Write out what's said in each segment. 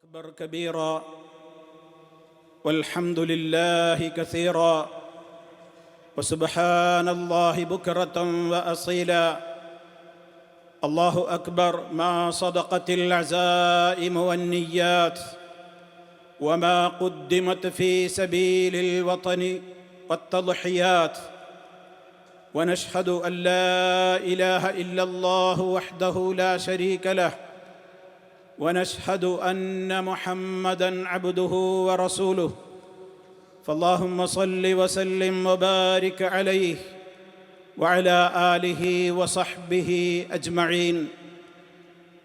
أكبر كبيرا والحمد لله كثيرا وسبحان الله بكرة وأصيلا. الله أكبر ما صدقت العزائم والنيات وما قدمت في سبيل الوطن والتضحيات. ونشهد أن لا إله إلا الله وحده لا شريك له ونشهد أن محمدًا عبده ورسوله. فاللهم صل وسلم وبارك عليه وعلى آله وصحبه أجمعين.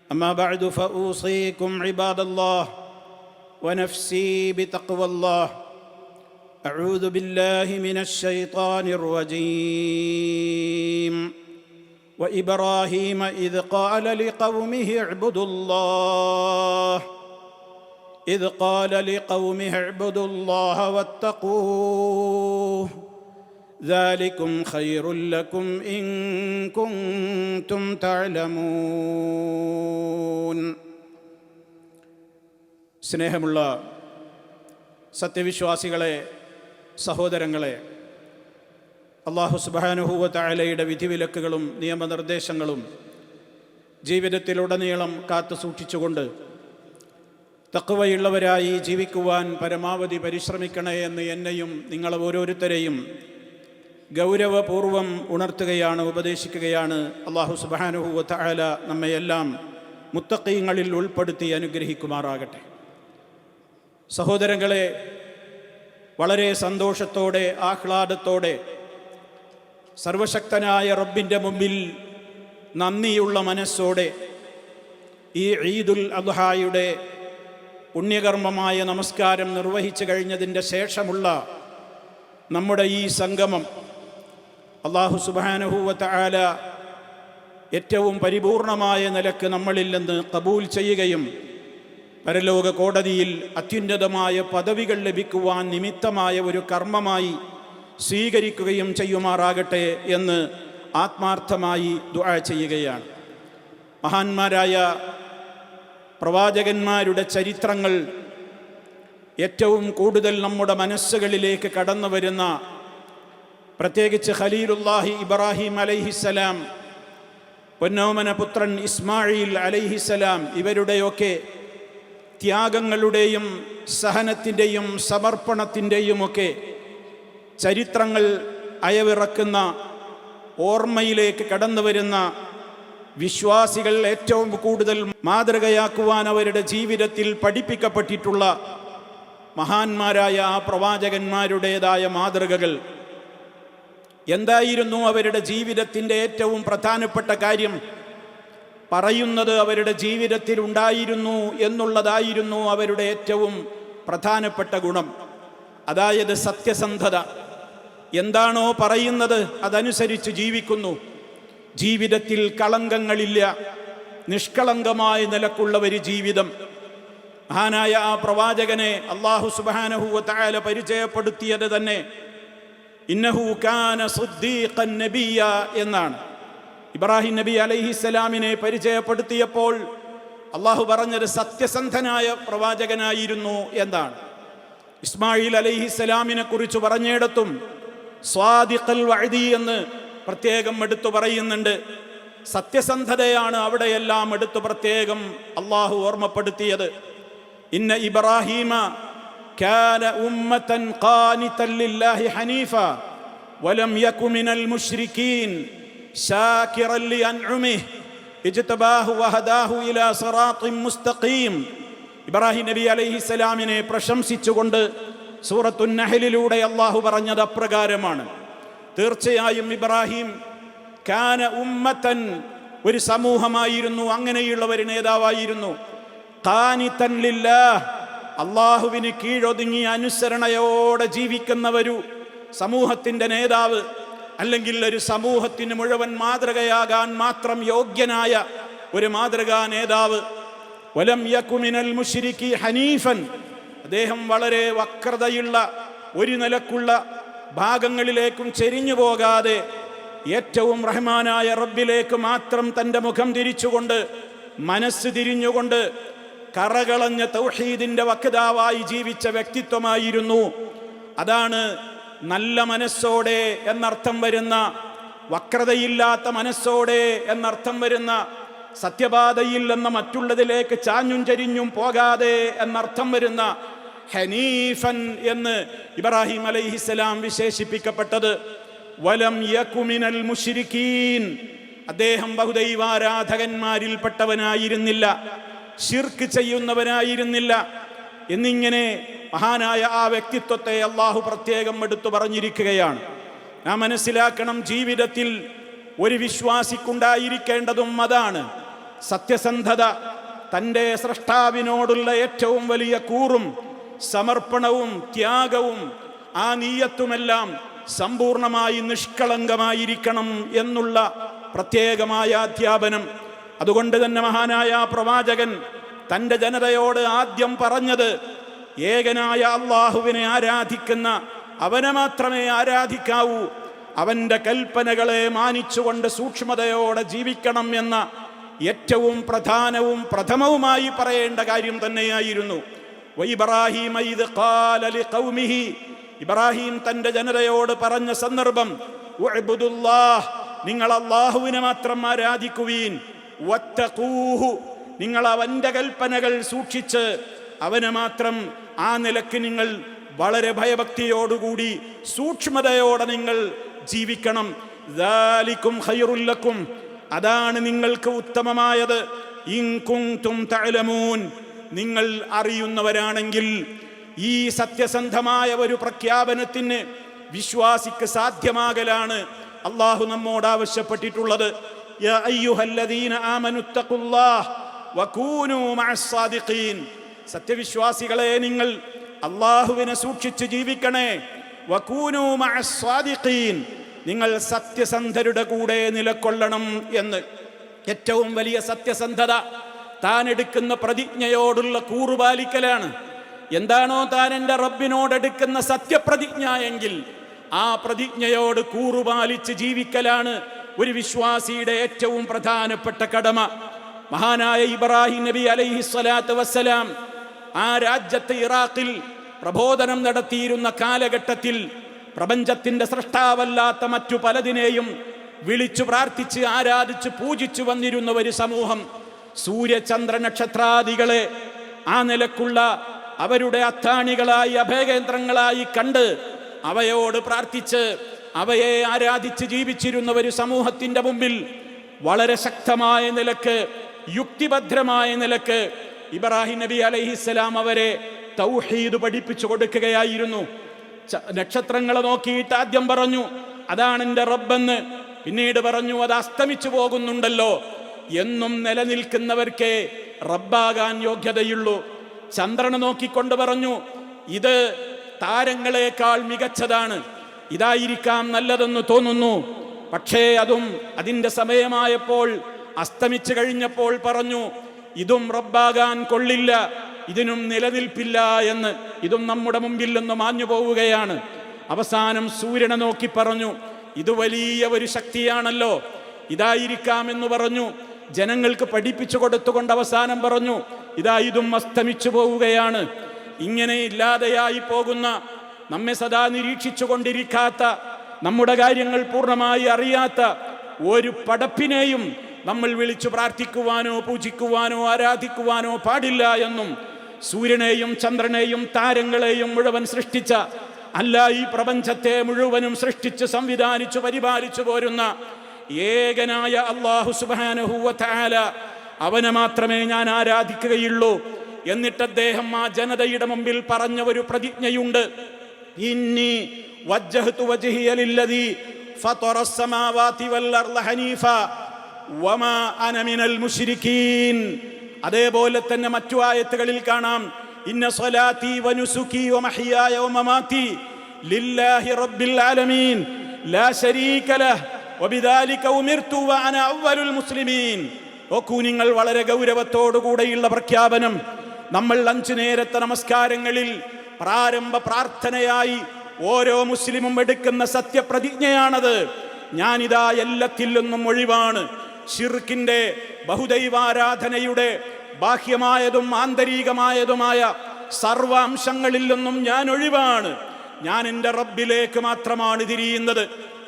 أما بعد فأوصيكم عباد الله ونفسي بتقوى الله. أعوذ بالله من الشيطان الرجيم. وإبراهيم إذ قال لقومه اعبدوا الله واتقوه ذلكم خير لكم إن كنتم تعلمون. സ്നേഹമുള്ള സത്യവിശ്വാസികളെ, സഹോദരങ്ങളെ, അല്ലാഹു സുബ്ഹാനഹു വ തആലയുടെ വിധിവിലക്കുകളും നിയമനിർദ്ദേശങ്ങളും ജീവിതത്തിലുടനീളം കാത്തു സൂക്ഷിച്ചുകൊണ്ട് തഖ്വയുള്ളവരായി ജീവിക്കുവാൻ പരമാവധി പരിശ്രമിക്കണേ എന്ന് എന്നെയും നിങ്ങളെ ഓരോരുത്തരെയും ഗൗരവപൂർവം ഉണർത്തുകയാണ്, ഉപദേശിക്കുകയാണ്. അല്ലാഹു സുബ്ഹാനഹു വ തആല നമ്മയെല്ലാം മുത്തഖീങ്ങളിൽ ഉൾപ്പെടുത്തി അനുഗ്രഹിക്കുമാറാകട്ടെ. സഹോദരങ്ങളെ, വളരെ സന്തോഷത്തോടെ ആഹ്ലാദത്തോടെ സർവശക്തനായ റബ്ബിൻ്റെ മുമ്പിൽ നന്ദിയുള്ള മനസ്സോടെ ഈ ഈദുൽ അദ്ഹായുടെ പുണ്യകർമ്മമായ നമസ്കാരം നിർവഹിച്ചു കഴിഞ്ഞതിൻ്റെ ശേഷമുള്ള നമ്മുടെ ഈ സംഗമം അല്ലാഹു സുബ്ഹാനഹു വ തആല ഏറ്റവും പരിപൂർണമായ നിലക്ക് നമ്മളിൽ നിന്ന് ഖബൂൽ ചെയ്യുകയും പരലോക കോടതിയിൽ അത്യുന്നതമായ പദവികൾ ലഭിക്കുവാൻ നിമിത്തമായ ഒരു കർമ്മമായി സ്വീകരിക്കുകയും ചെയ്യുമാറാകട്ടെ എന്ന് ആത്മാർത്ഥമായി ദുആ ചെയ്യുകയാണ്. മഹാന്മാരായ പ്രവാചകന്മാരുടെ ചരിത്രങ്ങൾ ഏറ്റവും കൂടുതൽ നമ്മുടെ മനസ്സുകളിലേക്ക് കടന്നു വരുന്ന, പ്രത്യേകിച്ച് ഖലീലുല്ലാഹി ഇബ്രാഹിം അലൈഹിസ്സലാം, പൊന്നോമന പുത്രൻ ഇസ്മായിൽ അലൈഹിസ്സലാം, ഇവരുടെയൊക്കെ ത്യാഗങ്ങളുടെയും സഹനത്തിൻ്റെയും സമർപ്പണത്തിൻ്റെയുമൊക്കെ ചരിത്രങ്ങൾ അയവിറക്കുന്ന, ഓർമ്മയിലേക്ക് കടന്നു വരുന്ന വിശ്വാസികൾ ഏറ്റവും കൂടുതൽ മാതൃകയാക്കുവാൻ അവരുടെ ജീവിതത്തിൽ പഠിപ്പിക്കപ്പെട്ടിട്ടുള്ള മഹാന്മാരായ ആ പ്രവാചകന്മാരുടേതായ മാതൃകകൾ എന്തായിരുന്നു? അവരുടെ ജീവിതത്തിൻ്റെ ഏറ്റവും പ്രധാനപ്പെട്ട കാര്യം പറയുന്നത് അവരുടെ ജീവിതത്തിൽ ഉണ്ടായിരുന്നു എന്നുള്ളതായിരുന്നു അവരുടെ ഏറ്റവും പ്രധാനപ്പെട്ട ഗുണം. അതായത് സത്യസന്ധത. എന്താണോ പറയുന്നത് അതനുസരിച്ച് ജീവിക്കുന്നു. ജീവിതത്തിൽ കളങ്കങ്ങളില്ല, നിഷ്കളങ്കമായ നിലക്കുള്ള ഒരു ജീവിതം. മഹാനായ ആ പ്രവാചകനെ അല്ലാഹു സുബ്ഹാനഹു വ തആല പരിചയപ്പെടുത്തിയത് തന്നെ ഇന്നഹു കാന സിദ്ദീഖൻ നബിയ്യ എന്നാണ്. ഇബ്രാഹിം നബി അലൈഹിസ്സലാമിനെ പരിചയപ്പെടുത്തിയപ്പോൾ അല്ലാഹു പറഞ്ഞത് സത്യസന്ധനായ പ്രവാചകനായിരുന്നു എന്നാണ്. ഇസ്മായിൽ അലൈഹിസ്സലാമിനെ കുറിച്ച് പറഞ്ഞിടത്തും സ്വാദിഖൽ വഅദി എന്ന് പ്രത്യേകം എടുത്തു പറയുന്നുണ്ട്. സത്യസന്ധതയാണ് അവിടെയെല്ലാം എടുത്തു പ്രത്യേകം അല്ലാഹു ഓർമ്മപ്പെടുത്തിയത്. ഇന്ന ഇബ്രാഹീമ കാന ഉമ്മതൻ ഖാനിതൻ ലില്ലാഹി ഹനീഫ വലം യകു മിനൽ മുശ്രികീൻ ശാകിറൻ ലിഅൻഉമിഹി ഇജ്തബാഹു വഹദാഹു ഇലാ സിറാത്തിൻ മുസ്തഖീം. ഇബ്രാഹിം നബി അലൈഹിസ്സലാമിനെ പ്രശംസിച്ചുകൊണ്ട് സൂറത്തുൻ നഹ്ലിലൂടെ അല്ലാഹു പറഞ്ഞത് അപ്രകാരമാണ്. തീർച്ചയായും ഇബ്രാഹിം കാന ഉമ്മതൻ, ഒരു സമൂഹമായിരുന്നു, അങ്ങനെയുള്ള ഒരു നേതാവായിരുന്നു. ഖാനിതൻ ലില്ലാഹ്, അല്ലാഹുവിന് കീഴൊതുങ്ങിയ അനുസരണയോടെ ജീവിക്കുന്ന ഒരു സമൂഹത്തിൻ്റെ നേതാവ്, അല്ലെങ്കിൽ ഒരു സമൂഹത്തിന് മുഴുവൻ മാതൃകയാകാൻ മാത്രം യോഗ്യനായ ഒരു മാതൃകാ നേതാവ്. വലം യകു മിനൽ മുശ്രികീ ഹനീഫൻ, അദ്ദേഹം വളരെ വക്രതയുള്ള ഒരു നിലക്കുള്ള ഭാഗങ്ങളിലേക്കും ചെരിഞ്ഞു പോകാതെ ഏറ്റവും റഹ്മാനായ റബ്ബിലേക്ക് മാത്രം തൻ്റെ മുഖം തിരിച്ചുകൊണ്ട്, മനസ്സ് തിരിഞ്ഞുകൊണ്ട് കറകളഞ്ഞ തൗഹീദിന്റെ വക്താവായി ജീവിച്ച വ്യക്തിത്വമായിരുന്നു. അതാണ് നല്ല മനസ്സോടെ എന്നർത്ഥം വരുന്ന, വക്രതയില്ലാത്ത മനസ്സോടെ എന്നർത്ഥം വരുന്ന, സത്യപാതയിൽ എന്ന മറ്റുള്ളതിലേക്ക് ചാഞ്ഞും ചരിഞ്ഞും പോകാതെ എന്നർത്ഥം വരുന്ന ഹനീഫൻ എന്ന് ഇബ്രാഹിം അലൈഹിസ്സലാം വിശേഷിപ്പിക്കപ്പെട്ടത്. വലം യകു മിനൽ മുശ്രിക്കീൻ, അദ്ദേഹം ബഹുദൈവാരാധകന്മാരിൽപ്പെട്ടവനായിരുന്നില്ല, ശിർക്ക് ചെയ്യുന്നവനായിരുന്നില്ല എന്നിങ്ങനെ മഹാനായ ആ വ്യക്തിത്വത്തെ അള്ളാഹു പ്രത്യേകം എടുത്തു പറഞ്ഞിരിക്കുകയാണ്. നാം മനസ്സിലാക്കണം, ജീവിതത്തിൽ ഒരു വിശ്വാസിക്കുണ്ടായിരിക്കേണ്ടതും അതാണ് സത്യസന്ധത. തൻ്റെ സ്രഷ്ടാവിനോടുള്ള ഏറ്റവും വലിയ കൂറും സമർപ്പണവും ത്യാഗവും ആ നീയത്തുമെല്ലാം സമ്പൂർണമായി നിഷ്കളങ്കമായിരിക്കണം എന്നുള്ള പ്രത്യേകമായ അധ്യാപനം. അതുകൊണ്ട് തന്നെ മഹാനായ പ്രവാചകൻ തൻ്റെ ജനതയോട് ആദ്യം പറഞ്ഞത്, ഏകനായ അള്ളാഹുവിനെ ആരാധിക്കുന്ന അവനെ മാത്രമേ ആരാധിക്കാവൂ, അവൻ്റെ കൽപ്പനകളെ മാനിച്ചുകൊണ്ട് സൂക്ഷ്മതയോടെ ജീവിക്കണം എന്ന ഏറ്റവും പ്രധാനവും പ്രഥമവുമായി പറയേണ്ട കാര്യം തന്നെയായിരുന്നു. വഇബ്രാഹീമ ഇദ് ഖാല ലിഖൗമിഹി, ഇബ്രാഹിം തൻ്റെ ജനതയോട് പറഞ്ഞ സന്ദർഭം, ഉഅ്ബുദുല്ലാഹ്, നിങ്ങൾ അള്ളാഹുവിനെ മാത്രം ആരാധിക്കുവീൻ, വത്തഖൂഹു, നിങ്ങൾ അവൻ്റെ കൽപ്പനകൾ സൂക്ഷിച്ച് അവനെ മാത്രം ആ നിലക്ക് നിങ്ങൾ വളരെ ഭയഭക്തിയോടുകൂടി സൂക്ഷ്മതയോടെ നിങ്ങൾ ജീവിക്കണം. ദാലികും ഖൈറുൽ ലക്കും, അതാണ് നിങ്ങൾക്ക് ഉത്തമമായത്. ഇൻ കുൻതും തഅലമൂൻ, നിങ്ങൾ അറിയുന്നവരാണെങ്കിൽ. ഈ സത്യസന്ധമായ ഒരു പ്രഖ്യാപനത്തിന് വിശ്വാസിക്ക് സാധ്യമാകലാണ് അള്ളാഹു നമ്മോട് ആവശ്യപ്പെട്ടിട്ടുള്ളത്. യാ അയ്യുഹല്ലദീന ആമനുത്തഖുല്ലാഹ് വകൂനൂ മഅസ്സാദിഖീൻ, സത്യവിശ്വാസികളെ നിങ്ങൾ അള്ളാഹുവിനെ സൂക്ഷിച്ച് ജീവിക്കണേ. വകൂനൂ മഅസ്സാദിഖീൻ, നിങ്ങൾ സത്യസന്ധരുടെ കൂടെ നിലകൊള്ളണം എന്ന്. ഏറ്റവും വലിയ സത്യസന്ധത താൻ എടുക്കുന്ന പ്രതിജ്ഞയോടുള്ള കൂറുപാലിക്കലാണ്. എന്താണോ താൻ എൻ്റെ റബ്ബിനോടെടുക്കുന്ന സത്യപ്രതിജ്ഞ എങ്കിൽ ആ പ്രതിജ്ഞയോട് കൂറുപാലിച്ച് ജീവിക്കലാണ് ഒരു വിശ്വാസിയുടെ ഏറ്റവും പ്രധാനപ്പെട്ട കടമ. മഹാനായ ഇബ്രാഹിം നബി അലൈഹിസ്സലാത്തു വസ്സലാം ആ രാജ്യത്ത് ഇറാഖിൽ പ്രബോധനം നടത്തിയിരുന്ന കാലഘട്ടത്തിൽ പ്രപഞ്ചത്തിൻ്റെ സൃഷ്ടാവല്ലാത്ത മറ്റു പലതിനെയും വിളിച്ചു പ്രാർത്ഥിച്ച് ആരാധിച്ച് പൂജിച്ചു വന്നിരുന്ന ഒരു സമൂഹം, സൂര്യചന്ദ്ര നക്ഷത്രാദികളെ ആ നിലക്കുള്ള അവരുടെ അത്താണികളായി അഭയകേന്ദ്രങ്ങളായി കണ്ട് അവയോട് പ്രാർത്ഥിച്ച് അവയെ ആരാധിച്ച് ജീവിച്ചിരുന്ന ഒരു സമൂഹത്തിൻ്റെ മുമ്പിൽ വളരെ ശക്തമായ നിലക്ക്, യുക്തിഭദ്രമായ നിലക്ക് ഇബ്രാഹിം നബി അലൈഹിസ്സലാം അവരെ തൗഹീദ് പഠിപ്പിച്ചു കൊടുക്കുകയായിരുന്നു. നക്ഷത്രങ്ങളെ നോക്കിയിട്ട് ആദ്യം പറഞ്ഞു അതാണ് എൻ്റെ റബ്ബെന്ന്, പിന്നീട് പറഞ്ഞു അത് അസ്തമിച്ചു പോകുന്നുണ്ടല്ലോ, എന്നും നിലനിൽക്കുന്നവർക്കേ റബ്ബാകാൻ യോഗ്യതയുള്ളൂ. ചന്ദ്രനെ നോക്കിക്കൊണ്ട് പറഞ്ഞു ഇത് താരങ്ങളെക്കാൾ മികച്ചതാണ്, ഇതായിരിക്കാം നല്ലതെന്ന് തോന്നുന്നു. പക്ഷേ അതും അതിൻ്റെ സമയമായപ്പോൾ അസ്തമിച്ചു കഴിഞ്ഞപ്പോൾ പറഞ്ഞു ഇതും റബ്ബാകാൻ കൊള്ളില്ല, ഇതിനും നിലനിൽപ്പില്ല എന്ന്. ഇതും നമ്മുടെ മുമ്പിൽ നിന്ന് മാഞ്ഞു പോവുകയാണ്. അവസാനം സൂര്യനെ നോക്കി പറഞ്ഞു ഇത് വലിയ ഒരു ശക്തിയാണല്ലോ, ഇതായിരിക്കാമെന്ന് പറഞ്ഞു. ജനങ്ങൾക്ക് പഠിപ്പിച്ചു കൊടുത്തുകൊണ്ട് അവസാനം പറഞ്ഞു ഇതാ ഇതും അസ്തമിച്ചു പോവുകയാണ്. ഇങ്ങനെ ഇല്ലാതെയായി പോകുന്ന, നമ്മെ സദാ നിരീക്ഷിച്ചു കൊണ്ടിരിക്കാത്ത, നമ്മുടെ കാര്യങ്ങൾ പൂർണ്ണമായി അറിയാത്ത ഒരു പടപ്പിനെയും നമ്മൾ വിളിച്ചു പ്രാർത്ഥിക്കുവാനോ പൂജിക്കുവാനോ ആരാധിക്കുവാനോ പാടില്ല എന്നും, സൂര്യനെയും ചന്ദ്രനെയും താരങ്ങളെയും മുഴുവൻ സൃഷ്ടിച്ച, അല്ല ഈ പ്രപഞ്ചത്തെ മുഴുവനും സൃഷ്ടിച്ച് സംവിധാനിച്ചു പരിപാലിച്ചു പോരുന്ന ഏകനായ അല്ലാഹു സുബ്ഹാനഹു വ തആല, അവനെ മാത്രമേ ഞാൻ ആരാധിക്കുകയുള്ളൂ. എന്നിട്ട് അദ്ദേഹം ആ ജനതയുടെ മുമ്പിൽ പറഞ്ഞ ഒരു പ്രതിജ്ഞയുണ്ട്, ഇന്നി വജ്ജഹ്തു വജ്ഹിയ ലില്ലദീ ഫതറസ് സമാവാതി വൽ അർള ഹനീഫ വമാ അന മിനൽ മുശ്രിക്കീൻ. അതേപോലെ തന്നെ മറ്റു ആയത്തുകളിൽ കാണാം ഇന്ന സ്വലാത്തി വനുസുകി വമഹ്യായ വമമാതി ലില്ലാഹി റബ്ബിൽ ആലമീൻ ലാ ശരീക ലഹ് വബിദാലിക ഉമിർതു വഅന അവ്വലുൽ മുസ്ലിമീൻ. നോക്കൂ നിങ്ങൾ, വളരെ ഗൗരവത്തോടുകൂടെയുള്ള പ്രഖ്യാപനം. നമ്മൾ 5 നേരത്തെ നമസ്കാരങ്ങളിൽ പ്രാരംഭ പ്രാർത്ഥനയായി ഓരോ മുസ്ലിമും എടുക്കുന്ന സത്യപ്രതിജ്ഞയാണത്. ഞാനിതാ എല്ലാത്തിൽ നിന്നും ഒഴിവാണ്, ശിർക്കിന്റെ ബഹുദൈവാരാധനയുടെ ബാഹ്യമായതും ആന്തരികമായതുമായ സർവാംശങ്ങളിൽ നിന്നും ഞാൻ ഒഴിവാണ്. ഞാൻ എൻ്റെ റബ്ബിലേക്ക് മാത്രമാണ് തിരിയുന്നത്.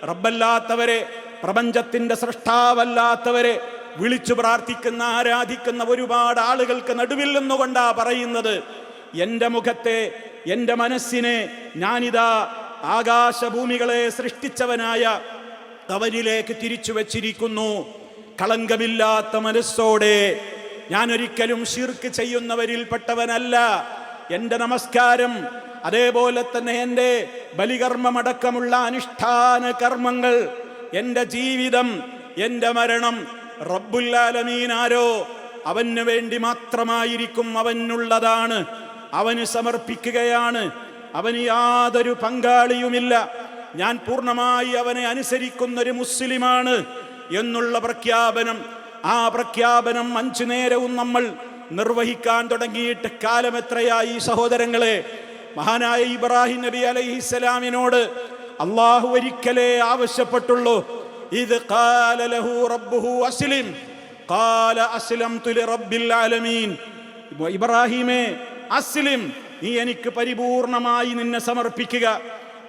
റബ്ബല്ലാത്തവരെ, പ്രപഞ്ചത്തിന്റെ സൃഷ്ടാവല്ലാത്തവരെ വിളിച്ചു പ്രാർത്ഥിക്കുന്ന, ആരാധിക്കുന്ന ഒരുപാട് ആളുകൾക്ക് നടുവിൽ നിന്നുകൊണ്ടാ പറയുന്നത്, എൻ്റെ മുഖത്തെ, എൻ്റെ മനസ്സിനെ ഞാനിതാ ആകാശഭൂമികളെ സൃഷ്ടിച്ചവനായ അവനിലേക്ക് തിരിച്ചു വച്ചിരിക്കുന്നു. കളങ്കമില്ലാത്ത മനസ്സോടെ ഞാൻ ഒരിക്കലും ശിർക്ക് ചെയ്യുന്നവരിൽപ്പെട്ടവനല്ല. എൻ്റെ നമസ്കാരം, അതേപോലെ തന്നെ എൻ്റെ ബലികർമ്മമടക്കമുള്ള അനുഷ്ഠാന കർമ്മങ്ങൾ, എൻ്റെ ജീവിതം, എൻ്റെ മരണം റബ്ബുൽ ആലമീൻ ആരോ അവന് വേണ്ടി മാത്രമായിരിക്കും, അവനുള്ളതാണ്, അവന് സമർപ്പിക്കുകയാണ്. അവന് യാതൊരു പങ്കാളിയുമില്ല. ഞാൻ പൂർണ്ണമായി അവനെ അനുസരിക്കുന്നൊരു മുസ്ലിമാണ് എന്നുള്ള പ്രഖ്യാപനം, ആ പ്രഖ്യാപനം 5 നേരവും നമ്മൾ നിർവഹിക്കാൻ തുടങ്ങിയിട്ട് കാലം എത്രയായി സഹോദരങ്ങളെ? മഹാനായ ഇബ്രാഹിം നബി അലൈഹിസ്സലാമിനോട് അള്ളാഹു ഒരിക്കലേ ആവശ്യപ്പെട്ടുള്ളൂ. ഇത് ഖാല ലഹു റബ്ബുഹു അസ്ലിം ഖാല അസ്ലംതു ലിറബ്ബിൽ ആലമീൻ. ഇബ്രാഹിമേ, അസ്ലിം, നീ എനിക്ക് പരിപൂർണമായി നിന്നെ സമർപ്പിക്കുക,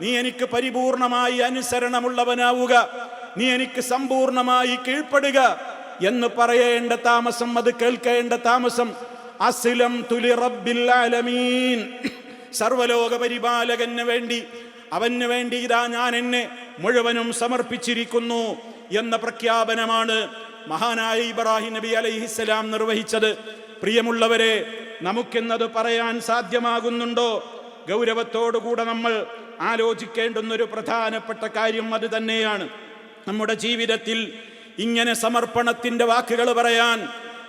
നീ എനിക്ക് പരിപൂർണമായി അനുസരണമുള്ളവനാവുക, നീ എനിക്ക് സമ്പൂർണമായി കീഴ്പ്പെടുക എന്ന് പറയേണ്ട താമസം, അത് കേൾക്കേണ്ട താമസം. അസ്ലംതു ലിറബ്ബിൽ ആലമീൻ, സർവലോക പരിപാലകന് വേണ്ടി, അവന് വേണ്ടി ഇതാ ഞാൻ എന്നെ മുഴുവനും സമർപ്പിച്ചിരിക്കുന്നു എന്ന പ്രഖ്യാപനമാണ് മഹാനായ ഇബ്രാഹിം നബി അലൈഹിസ്സലാം നിർവഹിച്ചത്. പ്രിയമുള്ളവരെ, നമുക്കെന്നത് പറയാൻ സാധ്യമാകുന്നുണ്ടോ? ഗൗരവത്തോടുകൂടെ നമ്മൾ ആലോചിക്കേണ്ടുന്നൊരു പ്രധാനപ്പെട്ട കാര്യം അത് തന്നെയാണ്. നമ്മുടെ ജീവിതത്തിൽ ഇങ്ങനെ സമർപ്പണത്തിന്റെ വാക്കുകൾ പറയാൻ,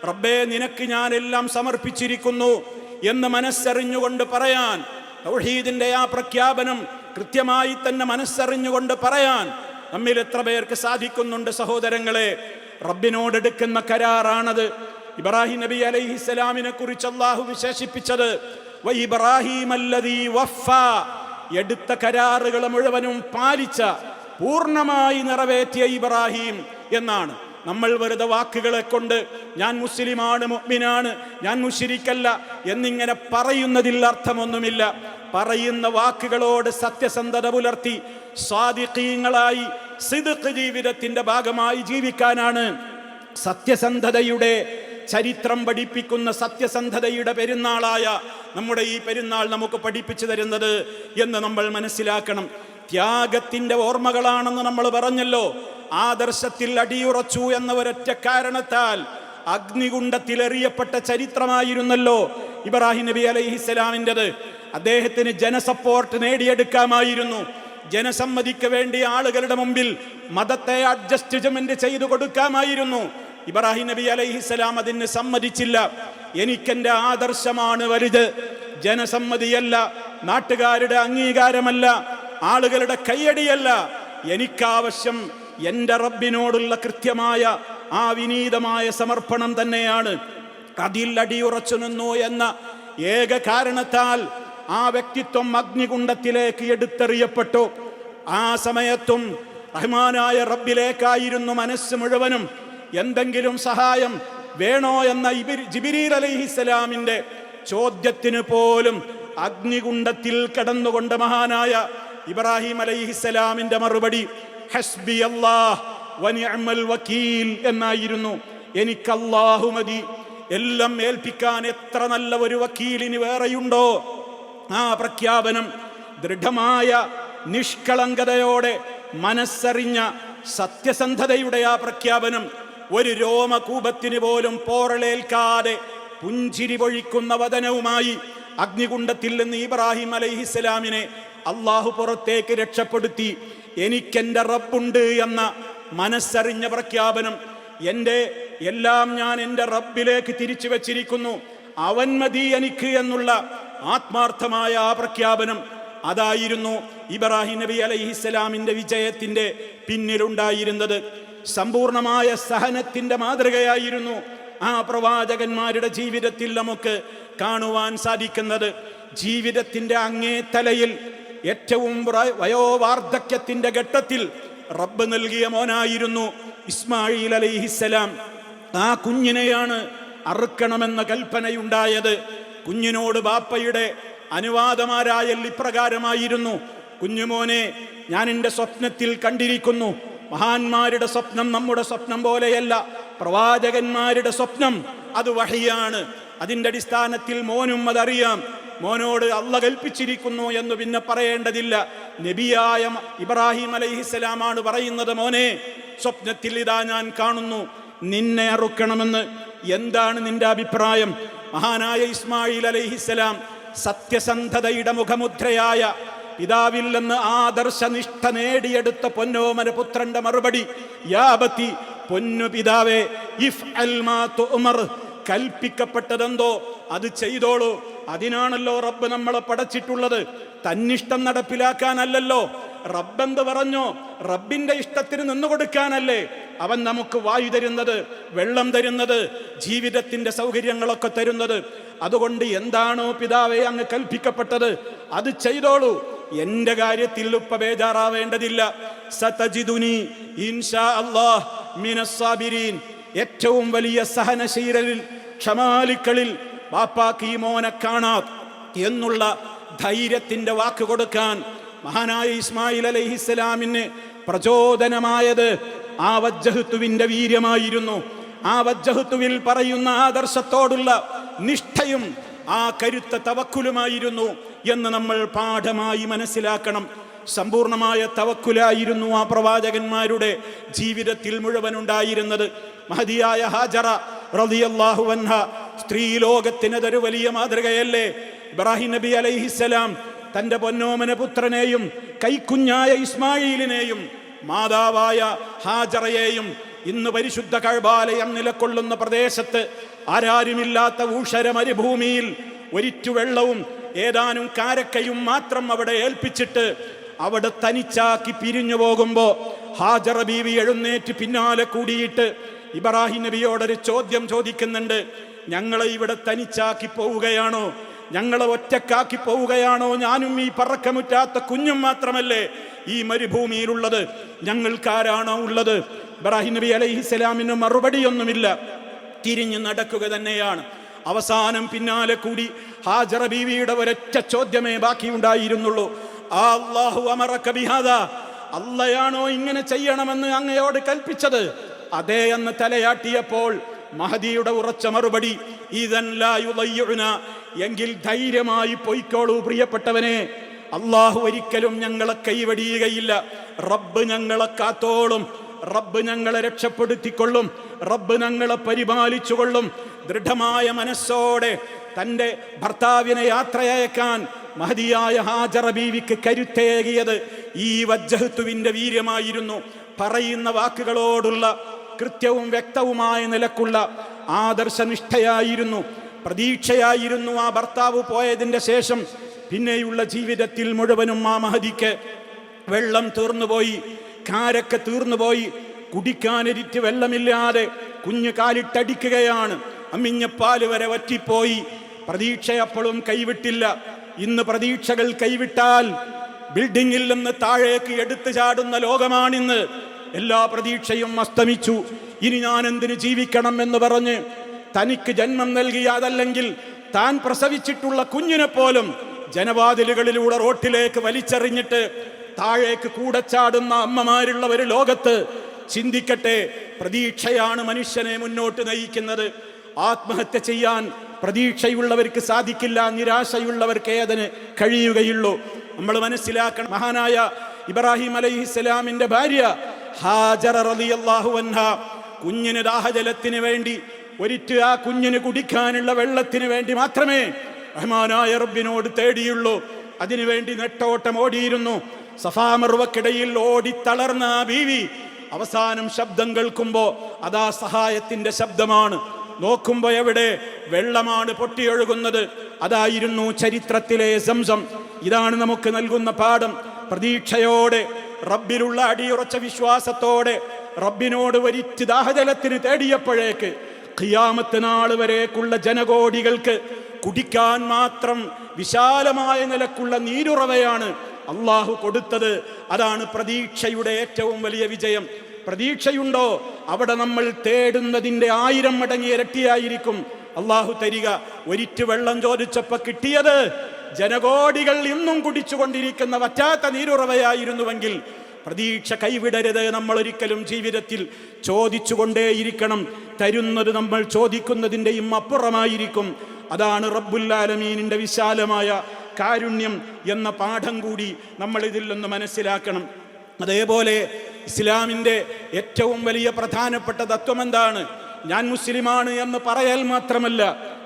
റബ്ബേ നിനക്ക് ഞാൻ എല്ലാം സമർപ്പിച്ചിരിക്കുന്നു എന്ന് മനസ്സറിഞ്ഞുകൊണ്ട് പറയാൻ, തൗഹീദിന്റെ ആ പ്രഖ്യാപനം കൃത്യമായി തന്നെ മനസ്സറിഞ്ഞുകൊണ്ട് പറയാൻ നമ്മിൽ എത്ര പേർക്ക് സാധിക്കുന്നുണ്ട് സഹോദരങ്ങളെ? റബ്ബിനോടെടുക്കുന്ന കരാറാണത്. ഇബ്രാഹിം നബി അലൈഹിസ്സലാമിനെ കുറിച്ച് അല്ലാഹു വിശേഷിപ്പിച്ചത് വഇബ്രാഹിമല്ലദീ വഫാ, എടുത്ത കരാറുകൾ മുഴുവനും പാലിച്ച, പൂർണ്ണമായി നിറവേറ്റിയ ഇബ്രാഹിം എന്നാണ്. നമ്മൾ വെറുതെ വാക്കുകളെ കൊണ്ട് ഞാൻ മുസ്ലിമാണ്, മുഅ്മിനാണ്, ഞാൻ മുശ്രിക്കല്ല എന്നിങ്ങനെ പറയുന്നതിൽ അർത്ഥമൊന്നുമില്ല. പറയുന്ന വാക്കുകളോട് സത്യസന്ധത പുലർത്തി സ്വാദിഖീങ്ങളായി സിദ്ഖ് ജീവിതത്തിന്റെ ഭാഗമായി ജീവിക്കാനാണ് സത്യസന്ധതയുടെ ചരിത്രം പഠിപ്പിക്കുന്ന, സത്യസന്ധതയുടെ പെരുന്നാളായ നമ്മുടെ ഈ പെരുന്നാൾ നമുക്ക് പഠിപ്പിച്ചു തരുന്നത് എന്ന് നമ്മൾ മനസ്സിലാക്കണം. ത്യാഗത്തിന്റെ ഓർമ്മകളാണെന്ന് നമ്മൾ പറഞ്ഞല്ലോ. ആദർശത്തിൽ അടിയുറച്ചു എന്ന ഒരൊറ്റ കാരണത്താൽ അഗ്നികുണ്ഡത്തിലെറിയപ്പെട്ട ചരിത്രമായിരുന്നല്ലോ ഇബ്രാഹിം നബി അലൈഹിസ്സലാമിൻ്റെത്. അദ്ദേഹത്തിന് ജനസപ്പോർട്ട് നേടിയെടുക്കാമായിരുന്നു. ജനസമ്മതിക്ക് വേണ്ടി ആളുകളുടെ മുമ്പിൽ മതത്തെ അഡ്ജസ്റ്റ്മെന്റ് ചെയ്തു കൊടുക്കാമായിരുന്നു. ഇബ്രാഹിം നബി അലൈഹിസ്സലാം അതിന് സമ്മതിച്ചില്ല. എനിക്കെന്റെ ആദർശമാണ് വലുത്, ജനസമ്മതിയല്ല, നാട്ടുകാരുടെ അംഗീകാരമല്ല, ആളുകളുടെ കയ്യടിയല്ല. എനിക്കാവശ്യം എൻ്റെ റബ്ബിനോടുള്ള കൃത്യമായ ആ വിനീതമായ സമർപ്പണം തന്നെയാണ്. അതിൽ അടിയുറച്ചു നിന്നു എന്ന ഏക കാരണത്താൽ ആ വ്യക്തിത്വം അഗ്നികുണ്ഡത്തിലേക്ക് എടുത്തെറിയപ്പെട്ടു. ആ സമയത്തും റഹ്മാനായ റബ്ബിലേക്കായിരുന്നു മനസ്സ് മുഴുവനും. എന്തെങ്കിലും സഹായം വേണോ എന്ന ജിബ്രീൽ അലൈഹിസ്സലാമിന്റെ ചോദ്യത്തിന് പോലും അഗ്നികുണ്ഡത്തിൽ കിടന്നുകൊണ്ട് മഹാനായ ഇബ്രാഹിം അലൈഹിസ്സലാമിന്റെ മറുപടി ഹസ്ബി അല്ലാഹ് വനിഅമൽ വക്കീൽ എന്നായിരുന്നു. എനിക്ക് അല്ലാഹു മതി, എല്ലാം ഏൽപ്പിക്കാൻ എത്ര നല്ല ഒരു വക്കീലിന് വേറെയുണ്ടോ? ആ പ്രഖ്യാപനം ദൃഢമായ നിഷ്കളങ്കതയോടെ മനസ്സറിഞ്ഞ സത്യസന്ധതയുടെ ആ പ്രഖ്യാപനം ഒരു രോമകൂപത്തിന് പോലും പോറലേൽക്കാതെ പുഞ്ചിരി പൊഴിക്കുന്ന വദനവുമായി അഗ്നികുണ്ഡത്തിൽ നിന്ന് ഇബ്രാഹിം അലൈഹിസ്സലാമിനെ അള്ളാഹു പുറത്തേക്ക് രക്ഷപ്പെടുത്തി. എനിക്കെൻ്റെ റബ്ബുണ്ട് എന്ന മനസ്സറിഞ്ഞ പ്രഖ്യാപനം, എൻ്റെ എല്ലാം ഞാൻ എൻ്റെ റബ്ബിലേക്ക് തിരിച്ചു വച്ചിരിക്കുന്നു, അവൻ മതി എനിക്ക് എന്നുള്ള ആത്മാർത്ഥമായ ആ പ്രഖ്യാപനം, അതായിരുന്നു ഇബ്രാഹിം നബി അലൈഹിസ്സലാമിൻ്റെ വിജയത്തിൻ്റെ പിന്നിലുണ്ടായിരുന്നത്. സമ്പൂർണമായ സഹനത്തിൻ്റെ മാതൃകയായിരുന്നു ആ പ്രവാചകന്മാരുടെ ജീവിതത്തിൽ നമുക്ക് കാണുവാൻ സാധിക്കുന്നത്. ജീവിതത്തിൻ്റെ അങ്ങേ തലയിൽ ഏറ്റവും വയോവാർദ്ധക്യത്തിൻ്റെ ഘട്ടത്തിൽ റബ്ബ് നൽകിയ മോനായിരുന്നു ഇസ്മായിൽ അലൈഹിസ്സലാം. ആ കുഞ്ഞിനെയാണ് അറുക്കണമെന്ന കൽപ്പനയുണ്ടായത്. കുഞ്ഞിനോട് ബാപ്പയുടെ അനുവാദമാരായൽ ഇപ്രകാരമായിരുന്നു: കുഞ്ഞുമോനെ, ഞാൻ എൻ്റെ സ്വപ്നത്തിൽ കണ്ടിരിക്കുന്നു. മഹാന്മാരുടെ സ്വപ്നം നമ്മുടെ സ്വപ്നം പോലെയല്ല. പ്രവാചകന്മാരുടെ സ്വപ്നം അത് വഹിയാണ്. അതിൻ്റെ അടിസ്ഥാനത്തിൽ മോനും അതറിയാം. മോനോട് അള്ള കൽപ്പിച്ചിരിക്കുന്നു എന്ന് പിന്നെ പറയേണ്ടതില്ല. നബിയായ ഇബ്രാഹിം അലൈഹിസ്സലാമാണ് പറയുന്നത്: മോനെ, സ്വപ്നത്തിൽ ഇതാ ഞാൻ കാണുന്നു, നിന്നെ അറുക്കണമെന്ന്. എന്താണ് നിന്റെ അഭിപ്രായം? മഹാനായ ഇസ്മായിൽ അലൈഹിസ്സലാം സത്യസന്ധതയുടെ മുഖമുദ്രയായ പിതാവിൽ നിന്ന് ആദർശനിഷ്ഠ നേടിയെടുത്ത പൊന്നോമന പുത്രന്റെ മറുപടി: യാ അബതി, പൊന്നു പിതാവേ, ഇഫ്അൽ മാ തുഅ്മർ, കൽപ്പിക്കപ്പെട്ടതെന്തോ അത് ചെയ്തോളൂ. അതിനാണല്ലോ റബ്ബ് നമ്മളെ പടച്ചിട്ടുള്ളത്, തന്നിഷ്ടം നടപ്പിലാക്കാനല്ലല്ലോ. റബ്ബെന്ത് പറഞ്ഞോ റബ്ബിന്റെ ഇഷ്ടത്തിന് നിന്നുകൊടുക്കാനല്ലേ അവൻ നമുക്ക് വായു തരുന്നത്, വെള്ളം തരുന്നത്, ജീവിതത്തിന്റെ സൗകര്യങ്ങളൊക്കെ തരുന്നത്. അതുകൊണ്ട് എന്താണോ പിതാവേ അങ്ങ് കൽപ്പിക്കപ്പെട്ടത് അത് ചെയ്തോളൂ. എന്റെ കാര്യത്തിൽ ഉപ്പ ബേജാറാവേണ്ടതില്ല. സതജിദുനി ഇൻഷാ അല്ലാഹ് മിനസ് സാബിരീൻ. ഏറ്റവും വലിയ സഹനശീലരിൽ, ക്ഷമാലിക്കളിൽ ബാപ്പാക്ക് ഈ മോനെ കാണാം എന്നുള്ള ധൈര്യത്തിന്റെ വാക്ക് കൊടുക്കാൻ മഹാനായ ഇസ്മായിൽ അലൈഹിസ്സലാമിന് പ്രചോദനമായത് ആ വജ്ജഹത്തുവിന്റെ വീര്യമായിരുന്നു. ആ വജ്ജഹത്തുവിൽ പറയുന്ന ആദർശത്തോടുള്ള നിഷ്ഠയും ആ കരുത്ത തവക്കുലുമായിരുന്നു എന്ന് നമ്മൾ പാഠമായി മനസ്സിലാക്കണം. സമ്പൂർണമായ തവക്കുലായിരുന്നു ആ പ്രവാചകന്മാരുടെ ജീവിതത്തിൽ മുഴുവൻ ഉണ്ടായിരുന്നത്. മഹദിയായ ഹാജറ റളിയല്ലാഹു അൻഹ സ്ത്രീ ലോകത്തിനതൊരു വലിയ മാതൃകയല്ലേ? ഇബ്രാഹിം നബി അലൈഹിസ്സലാം തന്റെ പൊന്നോമന പുത്രനെയും കൈക്കുഞ്ഞായ ഇസ്മായിലിനെയും മാതാവായ ഹാജറയെയും ഇന്ന് പരിശുദ്ധ കഅബാലയം നിലകൊള്ളുന്ന പ്രദേശത്ത് ആരാരുമില്ലാത്ത ഊഷര മരുഭൂമിയിൽ ഒരിറ്റു വെള്ളവും ഏതാനും കാരക്കയും മാത്രം അവിടെ ഏൽപ്പിച്ചിട്ട് അവിടെ തനിച്ചാക്കി പിരിഞ്ഞു പോകുമ്പോ ഹാജറ ബീവി എഴുന്നേറ്റ് പിന്നാലെ കൂടിയിട്ട് ഇബ്രാഹിം നബിയോടൊരു ചോദ്യം ചോദിക്കുന്നുണ്ട്: ഞങ്ങളെ ഇവിടെ തനിച്ചാക്കി പോവുകയാണോ? ഞങ്ങളെ ഒറ്റക്കാക്കി പോവുകയാണോ? ഞാനും ഈ പറക്കമുറ്റാത്ത കുഞ്ഞും മാത്രമല്ലേ ഈ മരുഭൂമിയിലുള്ളത്, ഞങ്ങൾക്കാരാണോ ഉള്ളത്? ഇബ്രാഹിം നബി അലൈഹിസ്സലാമിന് മറുപടിയൊന്നുമില്ല, തിരിഞ്ഞു നടക്കുക തന്നെയാണ്. അവസാനം പിന്നാലെ കൂടി ഹാജറ ബീവിയുടെ ഒരൊറ്റ ചോദ്യമേ ബാക്കിയുണ്ടായിരുന്നുള്ളൂ: അല്ലാഹു അമറക ബിഹാദാ, അള്ളയാണോ ഇങ്ങനെ ചെയ്യണമെന്ന് അങ്ങയോട് കൽപ്പിച്ചത്? അതേ എന്ന് തലയാട്ടിയപ്പോൾ മഹദിയുടെ ഉറച്ച മറുപടി: ഇദൻ ലാ യുളയ്യുനാ, എങ്കിൽ ധൈര്യമായി പൊയ്ക്കോളൂ പ്രിയപ്പെട്ടവനെ, അള്ളാഹു ഒരിക്കലും ഞങ്ങളെ കൈവടിയുകയില്ല. റബ്ബ് ഞങ്ങളെ കാത്തോളും, റബ്ബ് ഞങ്ങളെ രക്ഷപ്പെടുത്തിക്കൊള്ളും, റബ്ബ് ഞങ്ങളെ പരിപാലിച്ചുകൊള്ളും. ദൃഢമായ മനസ്സോടെ തൻ്റെ ഭർത്താവിനെ യാത്രയയക്കാൻ മഹദിയായ ഹാജറ ബീവിക്ക് കരുത്തേകിയത് ഈ വജ്ജഹത്തുവിൻ്റെ വീര്യമായിരുന്നു. പറയുന്ന വാക്കുകളോടുള്ള കൃത്യവും വ്യക്തവുമായ നിലക്കുള്ള ആദർശനിഷ്ഠയായിരുന്നു, പ്രതീക്ഷയായിരുന്നു ആ ഭർത്താവ് പോയതിൻ്റെ ശേഷം പിന്നെയുള്ള ജീവിതത്തിൽ മുഴുവനും. ആ മഹദിക്ക് വെള്ളം തീർന്നുപോയി, കാരക്ക തീർന്നുപോയി, കുടിക്കാനൊരിറ്റ് വെള്ളമില്ലാതെ കുഞ്ഞ് കാലിട്ടടിക്കുകയാണ്. അമ്മിഞ്ഞപ്പാല് വരെ വറ്റിപ്പോയി. പ്രതീക്ഷ അപ്പോഴും കൈവിട്ടില്ല. ഇന്ന് പ്രതീക്ഷകൾ കൈവിട്ടാൽ ബിൽഡിങ്ങിൽ നിന്ന് താഴേക്ക് എടുത്തു ചാടുന്ന ലോകമാണിന്ന്. എല്ലാ പ്രതീക്ഷയും അസ്തമിച്ചു. ഇനി ഞാൻ എന്തിനു ജീവിക്കണം എന്ന് പറഞ്ഞ് തനിക്ക് ജന്മം നൽകിയ, അതല്ലെങ്കിൽ താൻ പ്രസവിച്ചിട്ടുള്ള കുഞ്ഞിനെ പോലും ജനവാതിലുകളിലൂടെ റോട്ടിലേക്ക് വലിച്ചെറിഞ്ഞിട്ട് താഴേക്ക് കൂടച്ചാടുന്ന അമ്മമാരുള്ള ഒരു ലോകത്ത് ചിന്തിക്കട്ടെ, പ്രതീക്ഷയാണ് മനുഷ്യനെ മുന്നോട്ട് നയിക്കുന്നത്. ആത്മഹത്യ ചെയ്യാൻ പ്രതീക്ഷയുള്ളവർക്ക് സാധിക്കില്ല, നിരാശയുള്ളവർക്ക് ഏതിന് കഴിയുകയുള്ളൂ. നമ്മൾ മനസ്സിലാക്കണം, മഹാനായ ഇബ്രാഹിം അലൈഹിസ്സലാമിന്റെ ഭാര്യ ഹാജറ റളിയല്ലാഹു അൻഹ കുഞ്ഞിന് ദാഹജലത്തിന് വേണ്ടി, ഒരിറ്റ് ആ കുഞ്ഞിന് കുടിക്കാനുള്ള വെള്ളത്തിന് വേണ്ടി മാത്രമേ റഹ്മാനായ റബ്ബിനോട് തേടിയുള്ളൂ. അതിനുവേണ്ടി നെട്ടോട്ടം ഓടിയിരുന്നു. സഫാ മർവക്കിടയിൽ ഓടിത്തളർന്ന ആ ബീവി അവസാനം ശബ്ദം കേൾക്കുമ്പോ അതാ സഹായത്തിന്റെ ശബ്ദമാണ്. നോക്കുമ്പോ എവിടെ വെള്ളമാണ് പൊട്ടിയൊഴുകുന്നത്. അതായിരുന്നു ചരിത്രത്തിലെ സംസം. ഇതാണ് നമുക്ക് നൽകുന്ന പാഠം. പ്രതീക്ഷയോടെ, റബ്ബിലുള്ള അടിയുറച്ച വിശ്വാസത്തോടെ റബ്ബിനോട് ഒരിറ്റ് ദാഹജലത്തിന് തേടിയപ്പോഴേക്ക് ഖിയാമത്ത് നാൾ വരേക്കുള്ള ജനകോടികൾക്ക് കുടിക്കാൻ മാത്രം വിശാലമായ നിലക്കുള്ള നീരുറവയാണ് അള്ളാഹു കൊടുത്തത്. അതാണ് പ്രതീക്ഷയുടെ ഏറ്റവും വലിയ വിജയം. പ്രതീക്ഷയുണ്ടോ അവിടെ നമ്മൾ തേടുന്നതിൻ്റെ 1000 മടങ്ങ് ഇരട്ടിയായിരിക്കും അള്ളാഹു തരിക. ഒരിറ്റു വെള്ളം ചോദിച്ചപ്പോൾ കിട്ടിയത് ജനകോടികൾ ഇന്നും കുടിച്ചുകൊണ്ടിരിക്കുന്ന വറ്റാത്ത നീരുറവയായിരുന്നുവെങ്കിൽ പ്രതീക്ഷ കൈവിടരുത്. നമ്മൾ ഒരിക്കലും ജീവിതത്തിൽ ചോദിച്ചുകൊണ്ടേയിരിക്കണം. തരുന്നത് നമ്മൾ ചോദിക്കുന്നതിൻ്റെയും അപ്പുറമായിരിക്കും. അതാണ് റബ്ബുൽ ആലമീനിൻ്റെ വിശാലമായ കാരുണ്യം എന്ന പാഠം കൂടി നമ്മൾ ഇതിൽ നിന്ന് മനസ്സിലാക്കണം. അതേപോലെ ഇസ്ലാമിൻ്റെ ഏറ്റവും വലിയ പ്രധാനപ്പെട്ട തത്വം എന്താണ്? ഞാൻ മുസ്ലിമാണ് എന്ന് പറയൽ മാത്രമല്ല,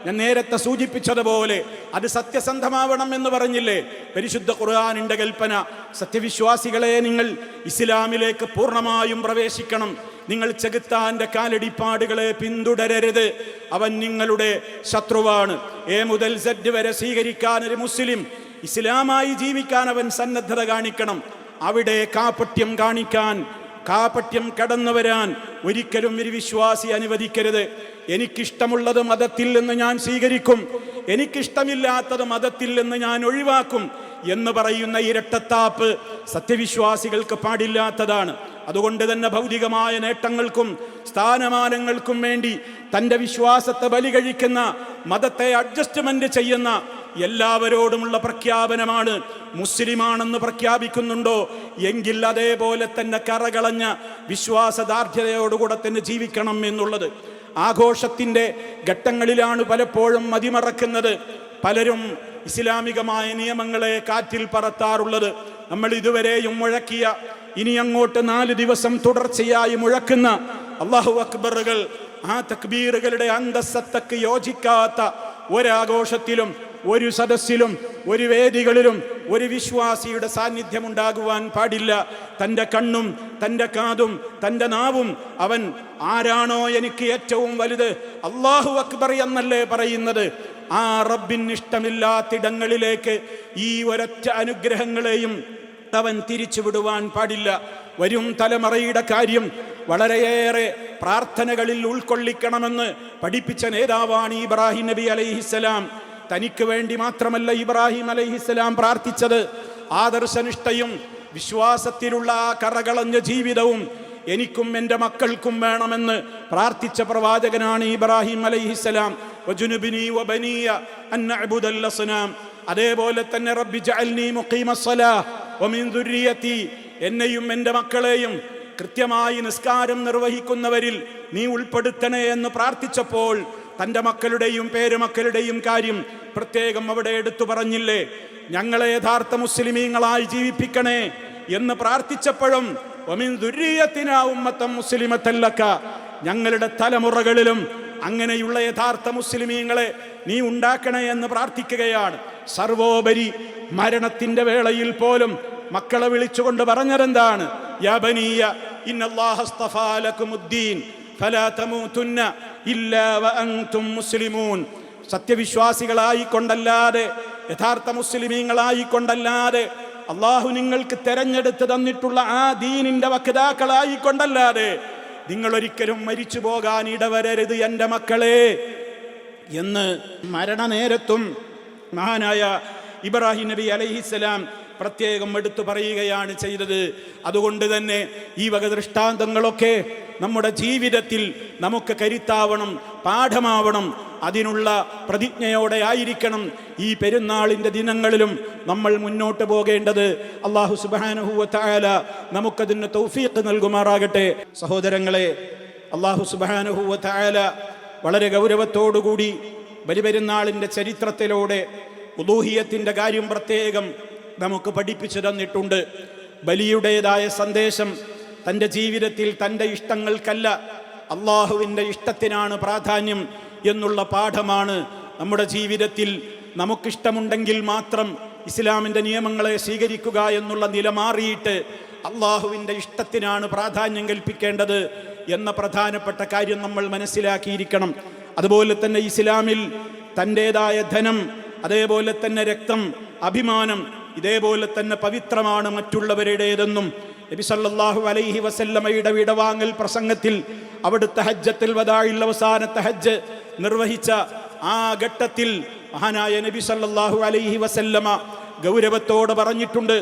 ഞാൻ നേരത്തെ സൂചിപ്പിച്ചതുപോലെ അത് സത്യസന്ധമാവണം എന്ന് പറഞ്ഞില്ലേ പരിശുദ്ധ ഖുർആനിൻ്റെ കൽപ്പന. സത്യവിശ്വാസികളെ, നിങ്ങൾ ഇസ്ലാമിലേക്ക് പൂർണ്ണമായും പ്രവേശിക്കണം. നിങ്ങൾ ചെകുത്താന്റെ കാലടിപ്പാടുകളെ പിന്തുടരരുത്. അവൻ നിങ്ങളുടെ ശത്രുവാണ്. എ മുതൽ സെഡ് വരെ സ്വീകരിക്കാൻ ഒരു മുസ്ലിം, ഇസ്ലാമായി ജീവിക്കാൻ അവൻ സന്നദ്ധത കാണിക്കണം. അവിടെ കാപട്യം കാണിക്കാൻ, കാപട്യം കടന്നു വരാൻ ഒരിക്കലും ഒരു വിശ്വാസി അനുവദിക്കരുത്. എനിക്കിഷ്ടമുള്ളത് മതത്തിൽ നിന്ന് ഞാൻ സ്വീകരിക്കും, എനിക്കിഷ്ടമില്ലാത്തത് മതത്തിൽ നിന്ന് ഞാൻ ഒഴിവാക്കും എന്ന് പറയുന്ന ഇരട്ടത്താപ്പ് സത്യവിശ്വാസികൾക്ക് പാടില്ലാത്തതാണ്. അതുകൊണ്ട് തന്നെ ഭൗതികമായ നേട്ടങ്ങൾക്കും സ്ഥാനമാനങ്ങൾക്കും വേണ്ടി തൻ്റെ വിശ്വാസത്തെ ബലി കഴിക്കുന്ന, മതത്തെ അഡ്ജസ്റ്റ്മെന്റ് ചെയ്യുന്ന എല്ലാവരോടുമുള്ള പ്രഖ്യാപനമാണ്, മുസ്ലിമാണെന്ന് പ്രഖ്യാപിക്കുന്നുണ്ടോ എങ്കിൽ അതേപോലെ തന്നെ കറകളഞ്ഞ വിശ്വാസദാർഢ്യതയോടുകൂടെ തന്നെ ജീവിക്കണം എന്നുള്ളത്. ആഘോഷത്തിൻ്റെ ഘട്ടങ്ങളിലാണ് പലപ്പോഴും മതിമറക്കുന്നത്. പലരും ഇസ്ലാമികമായ നിയമങ്ങളെ കാറ്റിൽ പറത്താറുള്ളത്. നമ്മൾ ഇതുവരെയും മുഴക്കിയ, ഇനി അങ്ങോട്ട് 4 ദിവസം തുടർച്ചയായി മുഴക്കുന്ന അല്ലാഹു അക്ബറുകൾ, ആ തക്ബീറുകളുടെ അന്തസ്സത്തക്ക് യോജിക്കാത്ത ഒരാഘോഷത്തിലും ഒരു സദസ്സിലും ഒരു വേദികളിലും ഒരു വിശ്വാസിയുടെ സാന്നിധ്യം ഉണ്ടാകുവാൻ പാടില്ല. തൻ്റെ കണ്ണും തൻ്റെ കാതും തൻ്റെ നാവും അവൻ ആരാണോ എനിക്ക് ഏറ്റവും വലുത് അല്ലാഹു അക്ബർ എന്നല്ലേ പറയുന്നത്, ആ റബ്ബിന് ഇഷ്ടമില്ലാത്തിടങ്ങളിലേക്ക് ഈ ഒരൊറ്റ അനുഗ്രഹങ്ങളെയും അവൻ തിരിച്ചുവിടുവാൻ പാടില്ല. വരും തലമുറയുടെ കാര്യം വളരെയേറെ പ്രാർത്ഥനകളിൽ ഉൾക്കൊള്ളിക്കണമെന്ന് പഠിപ്പിച്ച നേതാവാണ് ഇബ്രാഹിം നബി അലൈഹിസ്സലാം. തനിക്ക് വേണ്ടി മാത്രമല്ല ഇബ്രാഹിം അലൈഹിസ്സലാം പ്രാർത്ഥിച്ചത്, ആദർശനിഷ്ഠയും വിശ്വാസത്തിലുള്ള ആ കറകളഞ്ഞ ജീവിതവും എനിക്കും എൻ്റെ മക്കൾക്കും വേണമെന്ന് പ്രാർത്ഥിച്ച പ്രവാചകനാണ് ഇബ്രാഹിം അലൈഹിസ്സലാം. വജുനുബിനി വബനിയ അൻ നഅ്ബുദൽ അസ്നാം. അതേപോലെ തന്നെ റബ്ബി ജഅൽനി മുഖീമസ്സലാഹ് വമിൻ ദുർരിയതി, എന്നെയും എൻ്റെ മക്കളെയും കൃത്യമായി നിസ്കാരം നിർവഹിക്കുന്നവരിൽ നീ ഉൾപ്പെടുത്തണേ എന്ന് പ്രാർത്ഥിച്ചപ്പോൾ തൻ്റെ മക്കളുടെയും പേരുമക്കളുടെയും കാര്യം പ്രത്യേകം അവിടെ എടുത്തു പറഞ്ഞില്ലേ? ഞങ്ങളെ യഥാർത്ഥ മുസ്ലിമീങ്ങളായി ജീവിപ്പിക്കണേ എന്ന് പ്രാർത്ഥിച്ചപ്പോഴും വമിൻ ദുർരിയത്തിനാ ഉമ്മത്തൻ മുസ്ലിമത്തൻ ലക, ഞങ്ങളുടെ തലമുറകളിലും അങ്ങനെയുള്ള യഥാർത്ഥ മുസ്ലിമീങ്ങളെ നീ ഉണ്ടാക്കണേ എന്ന് പ്രാർത്ഥിക്കുകയാണ്. സർവോപരി മരണത്തിന്റെ വേളയിൽ പോലും മക്കളെ വിളിച്ചുകൊണ്ട് പറഞ്ഞതെന്താണ്? യാ ബനിയ ഇന്നല്ലാഹ അസ്തഫാ ലകുമുദ്ദീൻ ഫലാ തമൂതുന്ന ഇല്ലാ വഅൻതും മുസ്ലിമൂൻ. സത്യവിശ്വാസികളായിക്കൊണ്ടല്ലാതെ, യഥാർത്ഥ മുസ്ലിമീങ്ങളായിക്കൊണ്ടല്ലാതെ, അള്ളാഹു നിങ്ങൾക്ക് തെരഞ്ഞെടുത്ത് തന്നിട്ടുള്ള ആ ദീനിന്റെ വക്താക്കളായിക്കൊണ്ടല്ലാതെ നിങ്ങൾ ഒരിക്കലും മരിച്ചു പോകാൻ ഇടവരരുത് എൻ്റെ മക്കളെ എന്ന് മരണനേരത്തും മഹാനായ ഇബ്രാഹിം നബി അലൈഹിസ്സലാം പ്രത്യേകം എടുത്തു പറയുകയാണ് ചെയ്തത്. അതുകൊണ്ട് തന്നെ ഈ വക ദൃഷ്ടാന്തങ്ങളൊക്കെ നമ്മുടെ ജീവിതത്തിൽ നമുക്ക് കരുത്താവണം, പാഠമാവണം. അതിനുള്ള പ്രതിജ്ഞയോടെ ആയിരിക്കണം ഈ പെരുന്നാളിൻ്റെ ദിനങ്ങളിലും നമ്മൾ മുന്നോട്ട് പോകേണ്ടത്. അല്ലാഹു സുബ്ഹാനഹു വ തആല നമുക്കതിന് തൗഫീഖ് നൽകുമാറാകട്ടെ. സഹോദരങ്ങളെ, അല്ലാഹു സുബ്ഹാനഹു വ തആല വളരെ ഗൗരവത്തോടുകൂടി ബലിപെരുന്നാളിൻ്റെ ചരിത്രത്തിലൂടെ ഉലൂഹിയത്തിൻ്റെ കാര്യം പ്രത്യേകം നമുക്ക് പഠിപ്പിച്ചു തന്നിട്ടുണ്ട്. ബലിയുടേതായ സന്ദേശം തൻ്റെ ജീവിതത്തിൽ തൻ്റെ ഇഷ്ടങ്ങൾക്കല്ല, അള്ളാഹുവിൻ്റെ ഇഷ്ടത്തിനാണ് പ്രാധാന്യം എന്നുള്ള പാഠമാണ് നമ്മുടെ ജീവിതത്തിൽ. നമുക്കിഷ്ടമുണ്ടെങ്കിൽ മാത്രം ഇസ്ലാമിൻ്റെ നിയമങ്ങളെ സ്വീകരിക്കുക എന്നുള്ള നില മാറിയിട്ട് അള്ളാഹുവിൻ്റെ ഇഷ്ടത്തിനാണ് പ്രാധാന്യം കൽപ്പിക്കേണ്ടത് എന്ന പ്രധാനപ്പെട്ട കാര്യം നമ്മൾ മനസ്സിലാക്കിയിരിക്കണം. അതുപോലെ തന്നെ ഇസ്ലാമിൽ തൻ്റേതായ ധനം, അതേപോലെ തന്നെ രക്തം, അഭിമാനം ഇതേപോലെ തന്നെ പവിത്രമാണ് മറ്റുള്ളവരുടേതെന്നും നബി സല്ലല്ലാഹു അലൈഹി വസല്ലമയുടെ വിടവാങ്ങൽ പ്രസംഗത്തിൽ അവിടുത്തെ ഹജ്ജത്തുൽ വദാഇൽ അവസാനത്തെ ഹജ്ജ് നിർവഹിച്ച ആ ഘട്ടത്തിൽ മഹാനായ നബി സല്ലല്ലാഹു അലൈഹി വസല്ലമ ഗൗരവത്തോടെ പറഞ്ഞിട്ടുണ്ട്,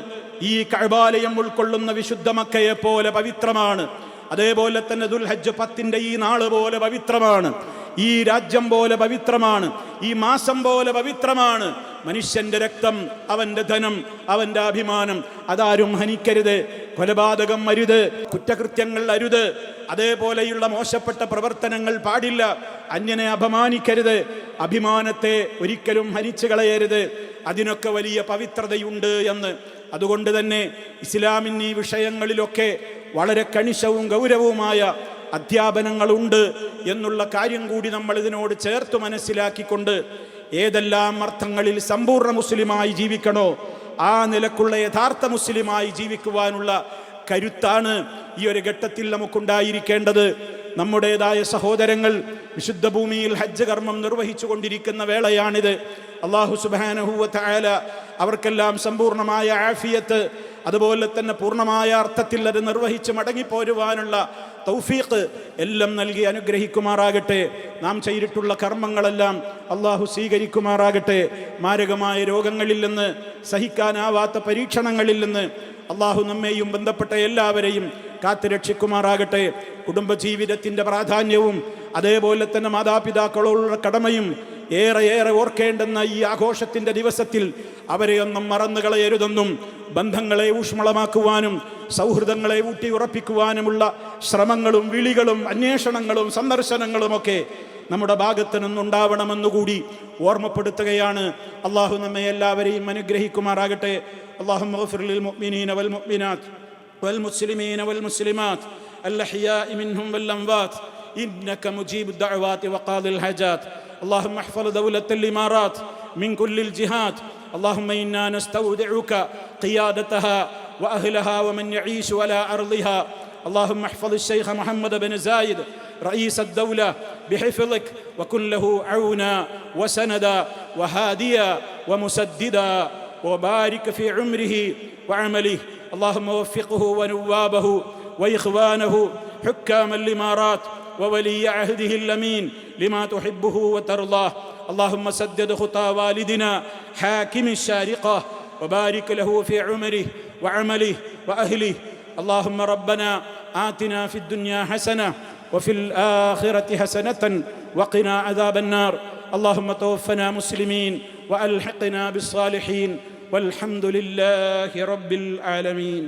ഈ കഅബാലയം ഉൾക്കൊള്ളുന്ന വിശുദ്ധ മക്കയെ പോലെ പവിത്രമാണ്, അതേപോലെ തന്നെ ദുൽഹജ്ജ് 10 ഈ നാള് പോലെ പവിത്രമാണ്. ഈ രാജ്യം പോലെ പവിത്രമാണ്, ഈ മാസം പോലെ പവിത്രമാണ്. മനുഷ്യന്റെ രക്തം, അവന്റെ ധനം, അവന്റെ അഭിമാനം അതാരും ഹനിക്കരുത്. കൊലപാതകം അരുത്, കുറ്റകൃത്യങ്ങൾ അരുത്, അതേപോലെയുള്ള മോശപ്പെട്ട പ്രവർത്തനങ്ങൾ പാടില്ല. അന്യനെ അപമാനിക്കരുത്, അഭിമാനത്തെ ഒരിക്കലും ഹനിച്ചു കളയരുത്. അതിനൊക്കെ വലിയ പവിത്രതയുണ്ട് എന്ന്. അതുകൊണ്ട് തന്നെ ഇസ്ലാമിന് ഈ വിഷയങ്ങളിലൊക്കെ വളരെ കണിശവും ഗൗരവവുമായ അധ്യാപനങ്ങളുണ്ട് എന്നുള്ള കാര്യം കൂടി നമ്മൾ ഇതിനോട് ചേർത്ത് മനസ്സിലാക്കിക്കൊണ്ട് ഏതെല്ലാം അർത്ഥങ്ങളിൽ സമ്പൂർണ്ണ മുസ്ലിമായി ജീവിക്കണോ ആ നിലക്കുള്ള യഥാർത്ഥ മുസ്ലിമായി ജീവിക്കുവാനുള്ള കരുത്താണ് ഈ ഒരു ഘട്ടത്തിൽ നമുക്കുണ്ടായിരിക്കേണ്ടത്. നമ്മുടേതായ സഹോദരങ്ങൾ വിശുദ്ധ ഭൂമിയിൽ ഹജ്ജ് കർമ്മം നിർവഹിച്ചു കൊണ്ടിരിക്കുന്ന വേളയാണിത്. അല്ലാഹു സുബ്ഹാനഹു വ തആല അവർക്കെല്ലാം സമ്പൂർണ്ണമായ ആഫിയത്ത്, അതുപോലെ തന്നെ പൂർണ്ണമായ അർത്ഥത്തിൽ അത് നിർവഹിച്ച് മടങ്ങിപ്പോരുവാനുള്ള തൗഫീഖ് എല്ലാം നൽകി അനുഗ്രഹിക്കുമാറാകട്ടെ. നാം ചെയ്തിട്ടുള്ള കർമ്മങ്ങളെല്ലാം അള്ളാഹു സ്വീകരിക്കുമാറാകട്ടെ. മാരകമായ രോഗങ്ങളിൽ നിന്ന്, സഹിക്കാനാവാത്ത പരീക്ഷണങ്ങളിൽ നിന്ന് അള്ളാഹു നമ്മെയും ബന്ധപ്പെട്ട എല്ലാവരെയും കാത്തുരക്ഷിക്കുമാറാകട്ടെ. കുടുംബജീവിതത്തിൻ്റെ പ്രാധാന്യവും അതേപോലെ തന്നെ മാതാപിതാക്കളോടുള്ള കടമയും ഏറെ ഓർക്കേണ്ടുന്ന ഈ ആഘോഷത്തിൻ്റെ ദിവസത്തിൽ അവരെ ഒന്നും മറന്നു കളയരുതെന്നും ബന്ധങ്ങളെ ഊഷ്മളമാക്കുവാനും സൗഹൃദങ്ങളെ ഊട്ടിയുറപ്പിക്കുവാനുമുള്ള ശ്രമങ്ങളും വിളികളും അന്വേഷണങ്ങളും സന്ദർശനങ്ങളുമൊക്കെ നമ്മുടെ ഭാഗത്ത് നിന്നുണ്ടാവണമെന്നുകൂടി ഓർമ്മപ്പെടുത്തുകയാണ്. അള്ളാഹു നമ്മെ എല്ലാവരെയും അനുഗ്രഹിക്കുമാറാകട്ടെ. اللهم اغفر للمؤمنين والمؤمنات والمسلمين والمسلمات الأحياء منهم والأموات إنك مجيب الدعوات وقاضي الحاجات. اللهم احفظ دولة الإمارات من كل الجهات. اللهم إنا نستودعك قيادتها وأهلها ومن يعيش على أرضها. اللهم احفظ الشيخ محمد بن زايد رئيس الدولة بحفظك وكن له عونا وسندا وهاديا ومسددا وبارك في عمره وعمله. اللهم وفقه ونوابه وإخوانه حكام الإمارات وولي عهده الأمين لما تحبه وترضاه. اللهم سدد خطى والدنا حاكم الشارقة وبارك له في عمره وعمله وأهله. اللهم ربنا آتنا في الدنيا حسنة وفي الآخرة حسنة وقنا عذاب النار. اللهم توفنا مسلمين وألحقنا بالصالحين والحمد لله رب العالمين.